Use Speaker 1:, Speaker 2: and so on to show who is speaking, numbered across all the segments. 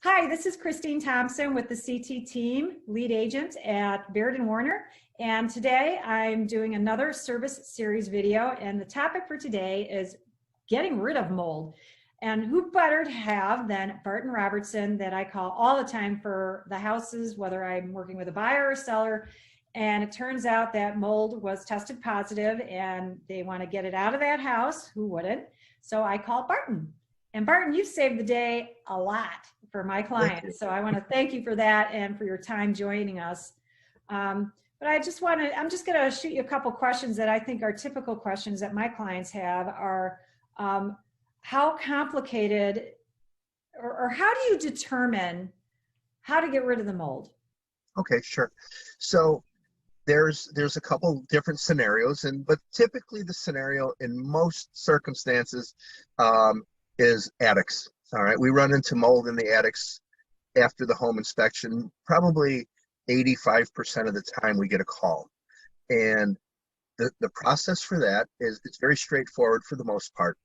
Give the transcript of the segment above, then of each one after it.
Speaker 1: Hi, this is Christine Thompson with the CT team, lead agent at Baird & Warner. And today I'm doing another service series video. And the topic for today is getting rid of mold. And who better to have than Barton Robertson, that I call all the time for the houses, whether I'm working with a buyer or seller. And it turns out that mold was tested positive and they want to get it out of that house. Who wouldn't? So I called Barton. And Barton, you've saved the day a lot for my clients. So I want to thank you for that and for your time joining us. But I'm just going to shoot you a couple questions that I think are typical questions that my clients have are, how complicated or how do you determine how to get rid of the mold?
Speaker 2: Okay, sure. So there's a couple different scenarios, but typically the scenario in most circumstances is attics. All right, we run into mold in the attics after the home inspection. Probably 85% of the time we get a call, and the process for that is it's very straightforward for the most part.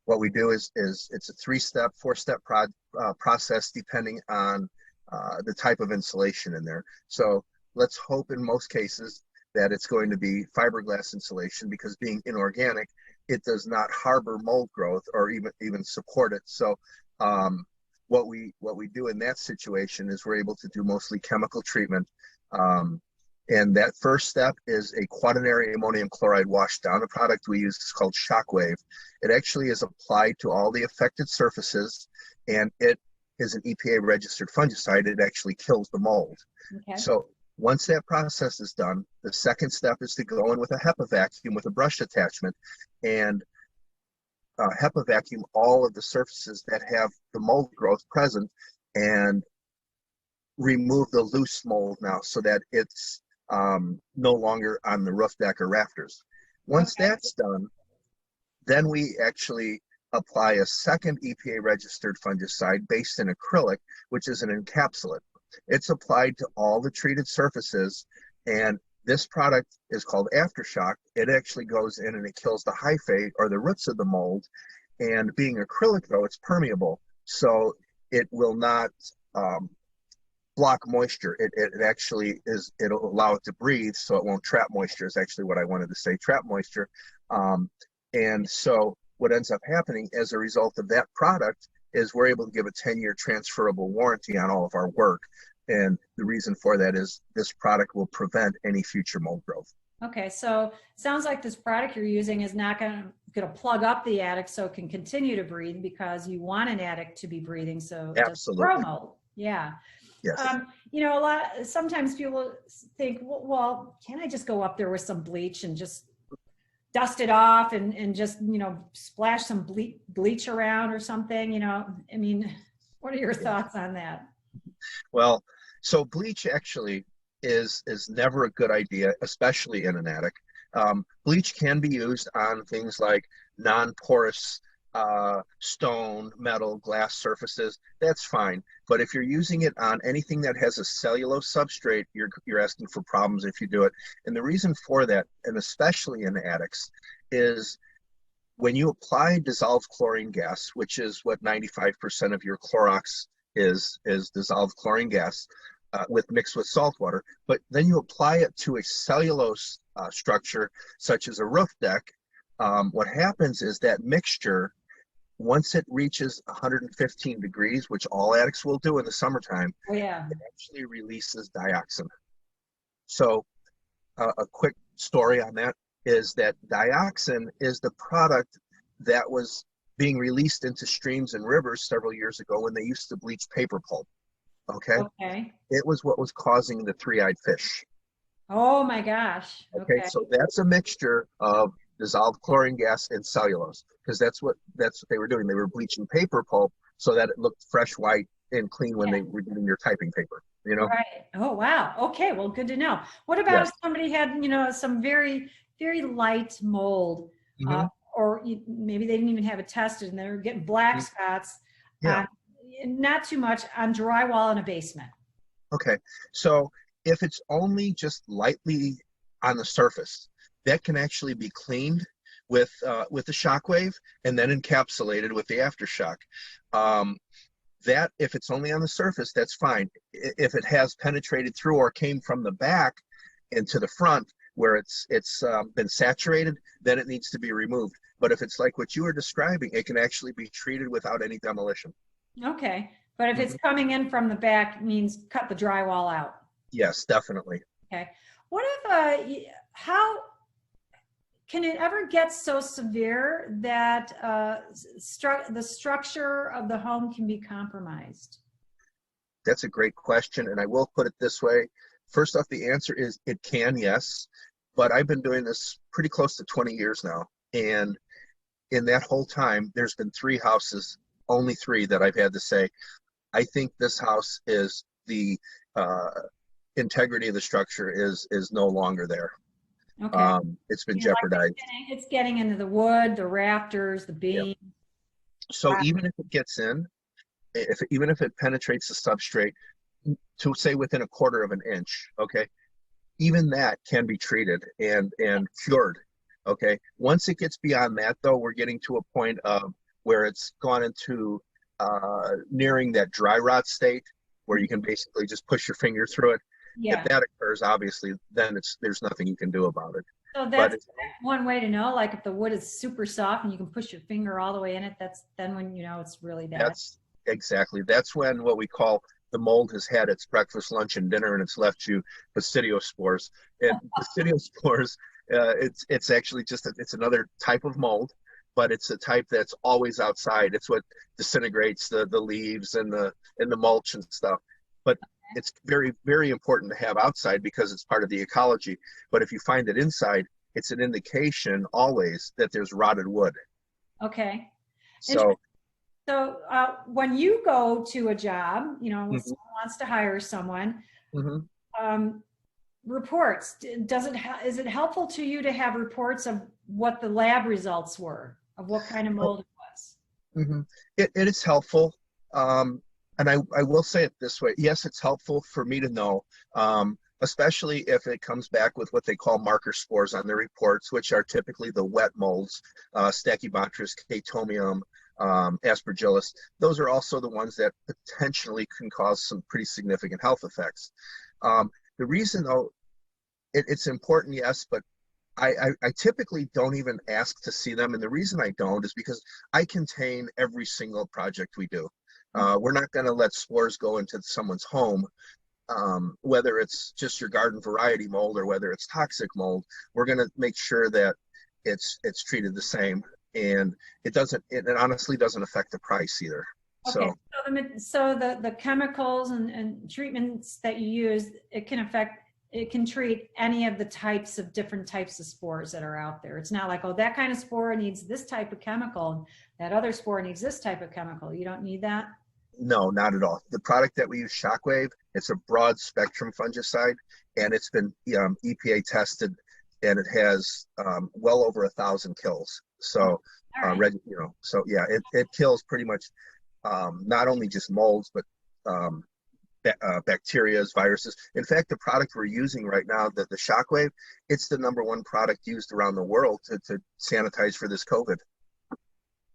Speaker 2: What we do is it's a 3-step, 4-step process depending on the type of insulation in there. So let's hope in most cases that it's going to be fiberglass insulation, because being inorganic, it does not harbor mold growth or even support it. So what we do in that situation is we're able to do mostly chemical treatment. And that first step is a quaternary ammonium chloride wash down. The product we use is called Shockwave. It actually is applied to all the affected surfaces, and it is an EPA registered fungicide. It actually kills the mold. Okay. So once that process is done, the second step is to go in with a HEPA vacuum with a brush attachment and HEPA vacuum all of the surfaces that have the mold growth present and remove the loose mold now so that it's no longer on the roof deck or rafters. Once that's done, then we actually apply a second EPA registered fungicide based in acrylic, which is an encapsulant. It's applied to all the treated surfaces, and this product is called Aftershock. It actually goes in and it kills the hyphae or the roots of the mold. And being acrylic, though, it's permeable, so it will not block moisture. It actually is, it'll allow it to breathe, so it won't trap moisture is actually what I wanted to say, trap moisture. And so what ends up happening as a result of that product is we're able to give a 10-year transferable warranty on all of our work. And the reason for that is this product will prevent any future mold growth.
Speaker 1: Okay, so it sounds like this product you're using is not going to plug up the attic so it can continue to breathe, because you want an attic to be breathing so it doesn't grow mold. Yeah.
Speaker 2: Yes.
Speaker 1: You know, sometimes people think, well, can I just go up there with some bleach and just dust it off and just, you know, splash some bleach around or something, you know? I mean, what are your thoughts on that?
Speaker 2: Well, so bleach actually is never a good idea, especially in an attic. Bleach can be used on things like non-porous stone, metal, glass surfaces. That's fine. But if you're using it on anything that has a cellulose substrate, you're asking for problems if you do it. And the reason for that, and especially in attics, is when you apply dissolved chlorine gas, which is what 95% of your Clorox is dissolved chlorine gas mixed with salt water, but then you apply it to a cellulose structure such as a roof deck. What happens is that mixture, once it reaches 115 degrees, which all attics will do in the summertime, it actually releases dioxin. So a quick story on that is that dioxin is the product that was being released into streams and rivers several years ago when they used to bleach paper pulp. Okay. It was what was causing the three-eyed fish.
Speaker 1: Oh my gosh.
Speaker 2: Okay, so that's a mixture of dissolved chlorine gas and cellulose, because that's what they were doing. They were bleaching paper pulp so that it looked fresh, white, and clean when they were doing your typing paper, you know?
Speaker 1: Right. Oh, wow. Okay, well, good to know. What about if somebody had, you know, some very, very light mold, or maybe they didn't even have it tested and they're getting black spots, not too much on drywall in a basement?
Speaker 2: Okay, so if it's only just lightly on the surface, that can actually be cleaned with the Shockwave and then encapsulated with the Aftershock. That, if it's only on the surface, that's fine. If it has penetrated through or came from the back into the front where it's been saturated, then it needs to be removed. But if it's like what you were describing, it can actually be treated without any demolition.
Speaker 1: Okay. But if it's coming in from the back, it means cut the drywall out.
Speaker 2: Yes, definitely.
Speaker 1: Okay. What if, how can it ever get so severe that the structure of the home can be compromised?
Speaker 2: That's a great question, and I will put it this way. First off, the answer is it can, yes, but I've been doing this pretty close to 20 years now, and in that whole time, there's been 3 houses, only 3 that I've had to say, I think this house is the integrity of the structure is no longer there.
Speaker 1: Okay.
Speaker 2: It's been jeopardized.
Speaker 1: Like it's getting into the wood, the rafters, the beams.
Speaker 2: Yep. So
Speaker 1: wow.
Speaker 2: Even if it gets in, even if it penetrates the substrate to say within a quarter of an inch, okay, even that can be treated and cured. Okay. Once it gets beyond that, though, we're getting to a point of where it's gone into nearing that dry rot state where you can basically just push your finger through it.
Speaker 1: Yeah.
Speaker 2: If that occurs, obviously, then there's nothing you can do about it.
Speaker 1: So that's one way to know, like if the wood is super soft and you can push your finger all the way in it, that's then when you know it's really bad.
Speaker 2: That's when what we call the mold has had its breakfast, lunch, and dinner, and it's left you basidio-spores. And basidio-spores, it's actually just it's another type of mold, but it's a type that's always outside. It's what disintegrates the leaves and the mulch and stuff. But it's very, very important to have outside because it's part of the ecology. But if you find it inside, it's an indication always that there's rotted wood.
Speaker 1: Okay.
Speaker 2: So
Speaker 1: when you go to a job, someone wants to hire someone, reports, is it helpful to you to have reports of what the lab results were, of what kind of mold it was?
Speaker 2: It is helpful. And I will say it this way. Yes, it's helpful for me to know, especially if it comes back with what they call marker spores on the reports, which are typically the wet molds, Stachybotrys, Chaetomium, Aspergillus. Those are also the ones that potentially can cause some pretty significant health effects. The reason, though, it's important, yes, but I typically don't even ask to see them. And the reason I don't is because I contain every single project we do. We're not going to let spores go into someone's home, whether it's just your garden variety mold or whether it's toxic mold. We're going to make sure that it's treated the same, and it honestly doesn't affect the price either.
Speaker 1: Okay. So the chemicals and treatments that you use, it can treat any of the different types of spores that are out there. It's not like, oh, that kind of spore needs this type of chemical, and that other spore needs this type of chemical. You don't need that?
Speaker 2: No, not at all. The product that we use, Shockwave, it's a broad spectrum fungicide, and it's been EPA tested, and it has well over 1,000 kills. So, so yeah, it kills pretty much not only just molds, but bacteria, viruses. In fact, the product we're using right now, the Shockwave, it's the #1 product used around the world to sanitize for this COVID.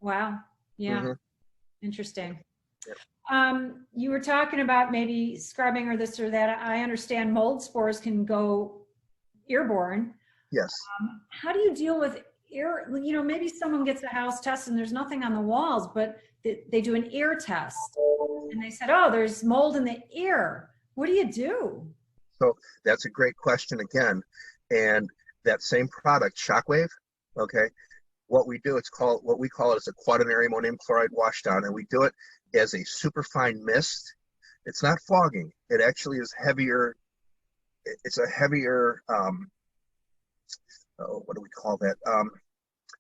Speaker 1: Wow. Yeah. Interesting. Yep. You were talking about maybe scrubbing or this or that. I understand mold spores can go airborne.
Speaker 2: Yes.
Speaker 1: How do you deal with air? Maybe someone gets a house test and there's nothing on the walls, but they do an air test and they said, oh, there's mold in the air. What do you do?
Speaker 2: So that's a great question again. And that same product, Shockwave, okay, what we do, what we call it is a quaternary ammonium chloride washdown, and we do it as a superfine mist. It's not fogging. It actually is heavier. It's a heavier, what do we call that?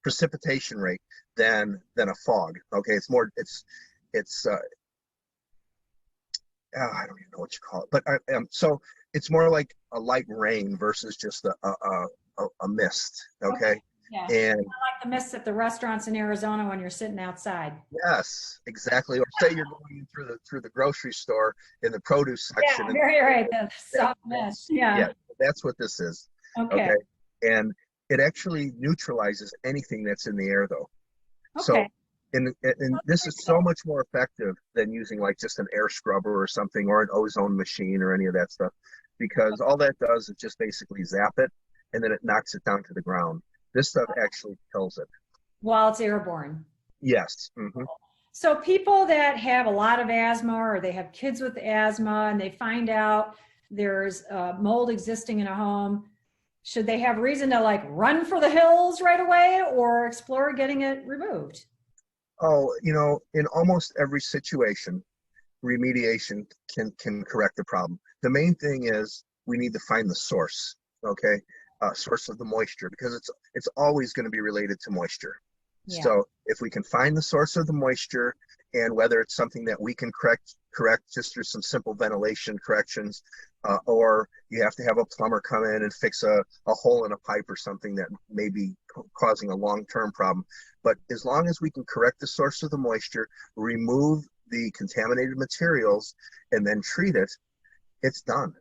Speaker 2: Precipitation rate than a fog. Okay, it's more. I don't even know what you call it, but so it's more like a light rain versus just a mist. Okay.
Speaker 1: Yeah.
Speaker 2: And
Speaker 1: kind of like the mist at the restaurants in Arizona when you're sitting outside.
Speaker 2: Yes, exactly. Or say you're going through the grocery store in the produce section.
Speaker 1: Yeah, very right. The soft mist. Yeah.
Speaker 2: That's what this is.
Speaker 1: Okay.
Speaker 2: And it actually neutralizes anything that's in the air, though.
Speaker 1: Okay.
Speaker 2: And this is so much more effective than using like just an air scrubber or something, or an ozone machine or any of that stuff, because all that does is just basically zap it and then it knocks it down to the ground. This stuff actually kills it.
Speaker 1: While it's airborne.
Speaker 2: Yes. Mm-hmm.
Speaker 1: So people that have a lot of asthma, or they have kids with asthma, and they find out there's mold existing in a home, should they have reason to like run for the hills right away or explore getting it removed?
Speaker 2: Oh, in almost every situation, remediation can correct the problem. The main thing is we need to find the source, okay? Source of the moisture, because it's always going to be related to moisture.
Speaker 1: Yeah.
Speaker 2: So if we can find the source of the moisture, and whether it's something that we can correct just through some simple ventilation corrections, or you have to have a plumber come in and fix a hole in a pipe or something that may be causing a long-term problem. But as long as we can correct the source of the moisture, remove the contaminated materials, and then treat it, it's done.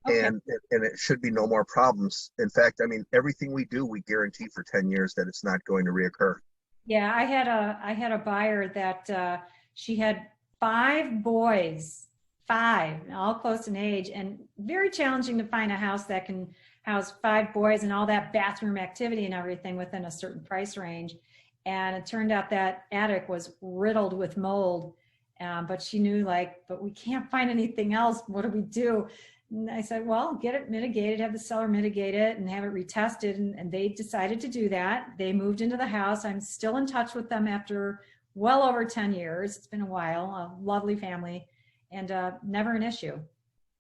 Speaker 2: Okay. And it should be no more problems. In fact, I mean, everything we do, we guarantee for 10 years that it's not going to reoccur.
Speaker 1: Yeah, I had a buyer that she had 5 boys, 5, all close in age, and very challenging to find a house that can house 5 boys and all that bathroom activity and everything within a certain price range. And it turned out that attic was riddled with mold, but she knew but we can't find anything else. What do we do? And I said, well, get it mitigated, have the seller mitigate it and have it retested. And they decided to do that. They moved into the house. I'm still in touch with them after well over 10 years. It's been a while, a lovely family, and never an issue.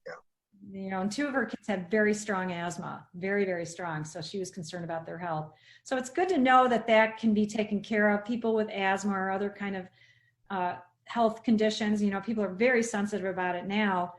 Speaker 1: Yeah. And 2 of her kids had very strong asthma, very, very strong. So she was concerned about their health. So it's good to know that that can be taken care of. People with asthma or other kind of health conditions, people are very sensitive about it now.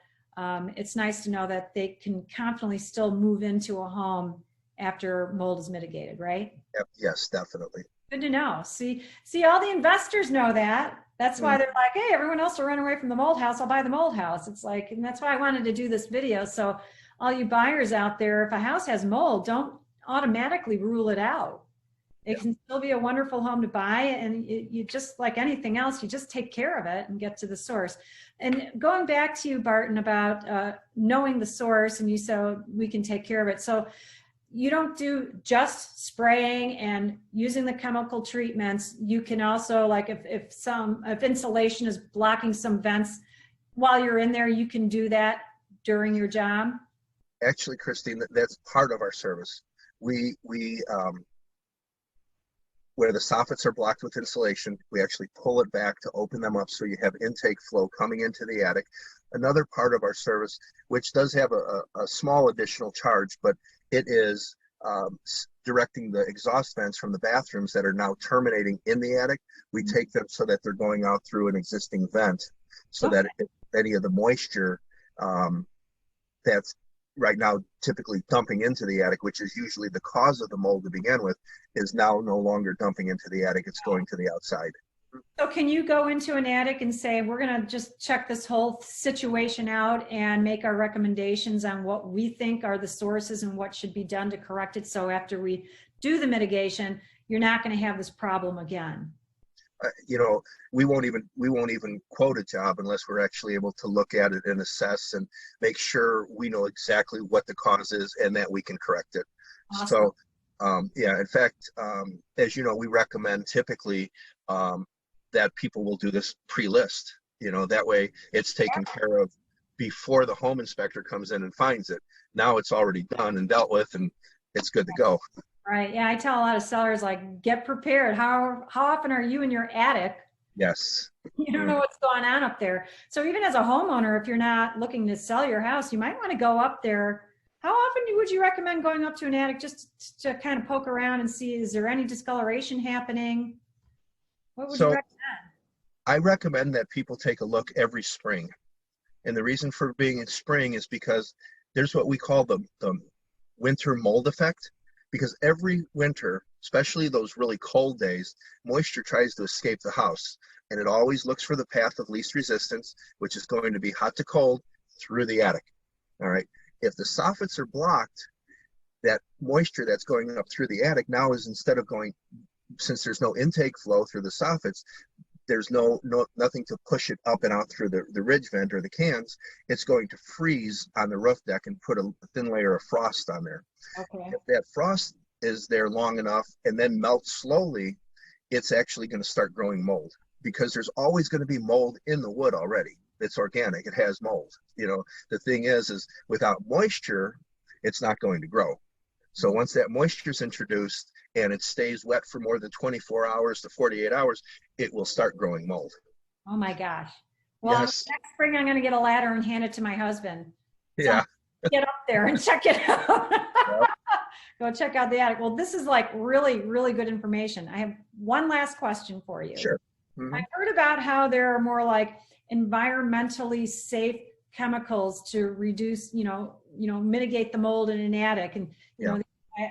Speaker 1: It's nice to know that they can confidently still move into a home after mold is mitigated, right?
Speaker 2: Yep. Yes, definitely.
Speaker 1: Good to know. See, all the investors know that. That's why they're like, hey, everyone else will run away from the mold house. I'll buy the mold house. It's like, and that's why I wanted to do this video. So all you buyers out there, if a house has mold, don't automatically rule it out. It can still be a wonderful home to buy, and you just like anything else, you just take care of it and get to the source. And going back to you, Barton, about knowing the source, and you said we can take care of it. So you don't do just spraying and using the chemical treatments. You can also, like if insulation is blocking some vents while you're in there, you can do that during your job.
Speaker 2: Actually, Christine, that's part of our service. We where the soffits are blocked with insulation, we actually pull it back to open them up so you have intake flow coming into the attic. Another part of our service, which does have a small additional charge, but it is directing the exhaust vents from the bathrooms that are now terminating in the attic. We take them so that they're going out through an existing vent, so that if any of the moisture that's right now typically dumping into the attic, which is usually the cause of the mold to begin with, is now no longer dumping into the attic. It's going to the outside.
Speaker 1: So can you go into an attic and say, we're going to just check this whole situation out and make our recommendations on what we think are the sources and what should be done to correct it, so after we do the mitigation, you're not going to have this problem again?
Speaker 2: We won't even quote a job unless we're actually able to look at it and assess and make sure we know exactly what the cause is and that we can correct it. Awesome. So in fact, as you know, we recommend typically that people will do this pre-list. That way it's taken care of before the home inspector comes in and finds it. Now it's already done and dealt with, and it's good to go.
Speaker 1: Right. Yeah, I tell a lot of sellers, like, get prepared. How often are you in your attic?
Speaker 2: Yes.
Speaker 1: You don't know what's going on up there. So even as a homeowner, if you're not looking to sell your house, you might want to go up there. How often would you recommend going up to an attic just to kind of poke around and see, is there any discoloration happening? What would you recommend?
Speaker 2: I recommend that people take a look every spring. And the reason for being in spring is because there's what we call the winter mold effect. Because every winter, especially those really cold days, moisture tries to escape the house, and it always looks for the path of least resistance, which is going to be hot to cold through the attic. All right. If the soffits are blocked, that moisture that's going up through the attic now is, instead of going since there's no intake flow through the soffits, there's nothing to push it up and out through the ridge vent or the cans. It's going to freeze on the roof deck and put a thin layer of frost on there.
Speaker 1: Okay.
Speaker 2: If that frost is there long enough and then melts slowly, it's actually going to start growing mold, because there's always going to be mold in the wood already. It's organic. It has mold. You know, the thing is without moisture, it's not going to grow. So once that moisture is introduced and it stays wet for more than 24 hours to 48 hours, it will start growing mold.
Speaker 1: Oh my gosh. Well,
Speaker 2: Yes.
Speaker 1: next spring I'm going to get a ladder and hand it to my husband.
Speaker 2: Yeah.
Speaker 1: So get up there and check it out.
Speaker 2: Yep.
Speaker 1: Go check out the attic. Well, this is like really, really good information. I have one last question for you.
Speaker 2: Sure. Mm-hmm.
Speaker 1: I've heard about how there are more like environmentally safe chemicals to reduce, mitigate the mold in an attic. And,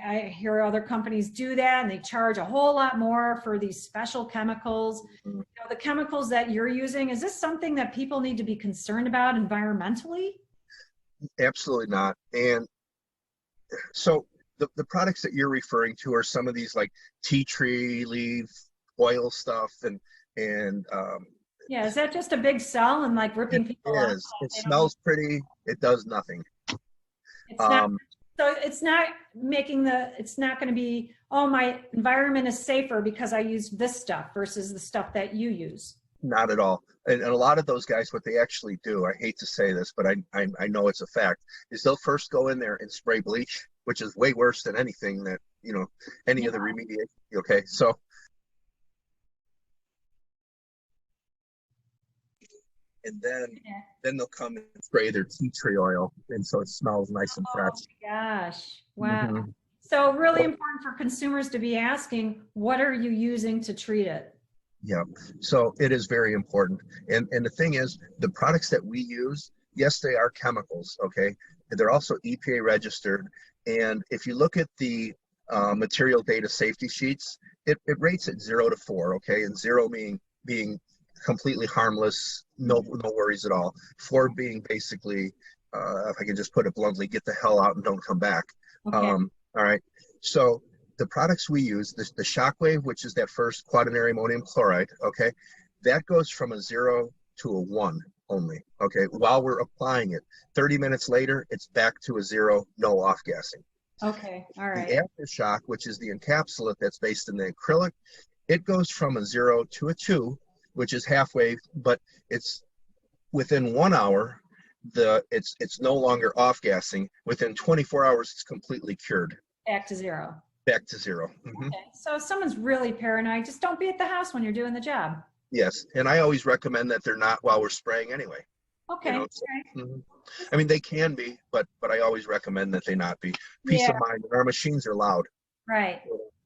Speaker 1: I hear other companies do that, and they charge a whole lot more for these special chemicals.
Speaker 2: Mm-hmm.
Speaker 1: The chemicals that you're using, is this something that people need to be concerned about environmentally?
Speaker 2: Absolutely not. And so the products that you're referring to are some of these like tea tree leaf oil stuff and
Speaker 1: yeah, is that just a big cell and like ripping people off?
Speaker 2: It smells pretty. It does nothing.
Speaker 1: It's not, so it's not it's not going to be, oh, my environment is safer because I use this stuff versus the stuff that you use.
Speaker 2: Not at all. And a lot of those guys, what they actually do, I hate to say this, but I know it's a fact, is they'll first go in there and spray bleach, which is way worse than anything that, any of the remediation. Okay. So, and then they'll come and spray their tea tree oil, and so it smells nice and fresh.
Speaker 1: Oh my gosh. Wow.
Speaker 2: Mm-hmm.
Speaker 1: So really important for consumers to be asking, what are you using to treat it?
Speaker 2: Yeah, so it is very important. And the thing is, the products that we use, yes, they are chemicals, okay? They're also EPA registered. And if you look at the material data safety sheets, it rates at 0 to 4, okay? And 0 being completely harmless, no worries at all. 4 being basically, if I can just put it bluntly, get the hell out and don't come back.
Speaker 1: Okay.
Speaker 2: All right, so the products we use, the Shockwave, which is that first quaternary ammonium chloride, okay, that goes from a 0 to a 1 only, okay, while we're applying it. 30 minutes later, it's back to a 0, no off-gassing.
Speaker 1: Okay, all right.
Speaker 2: The Aftershock, which is the encapsulate that's based in the acrylic, it goes from a 0 to a 2, which is halfway, but it's within 1 hour, it's no longer off-gassing. Within 24 hours, it's completely cured.
Speaker 1: Back to 0.
Speaker 2: Back to 0. Mm-hmm.
Speaker 1: Okay. So if someone's really paranoid, just don't be at the house when you're doing the job.
Speaker 2: Yes, and I always recommend that they're not while we're spraying anyway.
Speaker 1: Okay.
Speaker 2: Mm-hmm. I mean, they can be, but I always recommend that they not be. Peace of mind. Our machines are loud.
Speaker 1: Right.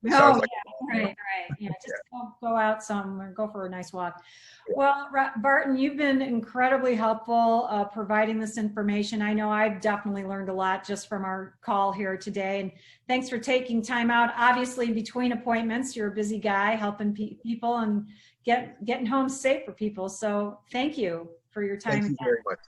Speaker 2: Sounds like
Speaker 1: right. Yeah, just go out somewhere, go for a nice walk. Yeah. Well, Barton, you've been incredibly helpful providing this information. I know I've definitely learned a lot just from our call here today. And thanks for taking time out. Obviously, between appointments, you're a busy guy helping people and getting home safe for people. So thank you for your time.
Speaker 2: Thank you very much.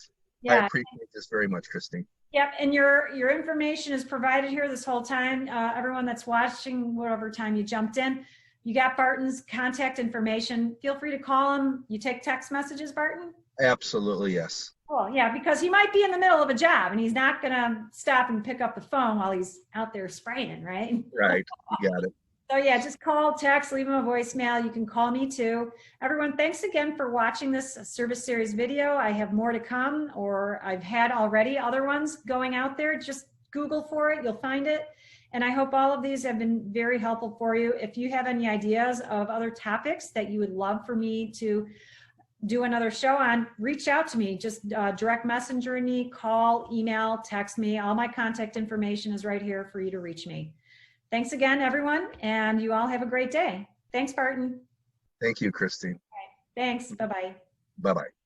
Speaker 2: Yeah. I appreciate this very much, Christine.
Speaker 1: Yep, and your information is provided here this whole time. Everyone that's watching, whatever time you jumped in, you got Barton's contact information. Feel free to call him. You take text messages, Barton?
Speaker 2: Absolutely, yes.
Speaker 1: Cool, yeah, because he might be in the middle of a job and he's not gonna stop and pick up the phone while he's out there spraying, right?
Speaker 2: Right, you got it.
Speaker 1: So yeah, just call, text, leave him a voicemail. You can call me too. Everyone, thanks again for watching this service series video. I have more to come, or I've had already other ones going out there. Just Google for it, you'll find it. And I hope all of these have been very helpful for you. If you have any ideas of other topics that you would love for me to do another show on, reach out to me. Just direct messenger me, call, email, text me. All my contact information is right here for you to reach me. Thanks again, everyone, and you all have a great day. Thanks, Barton.
Speaker 2: Thank you, Christine.
Speaker 1: Thanks. Bye-bye.
Speaker 2: Bye-bye.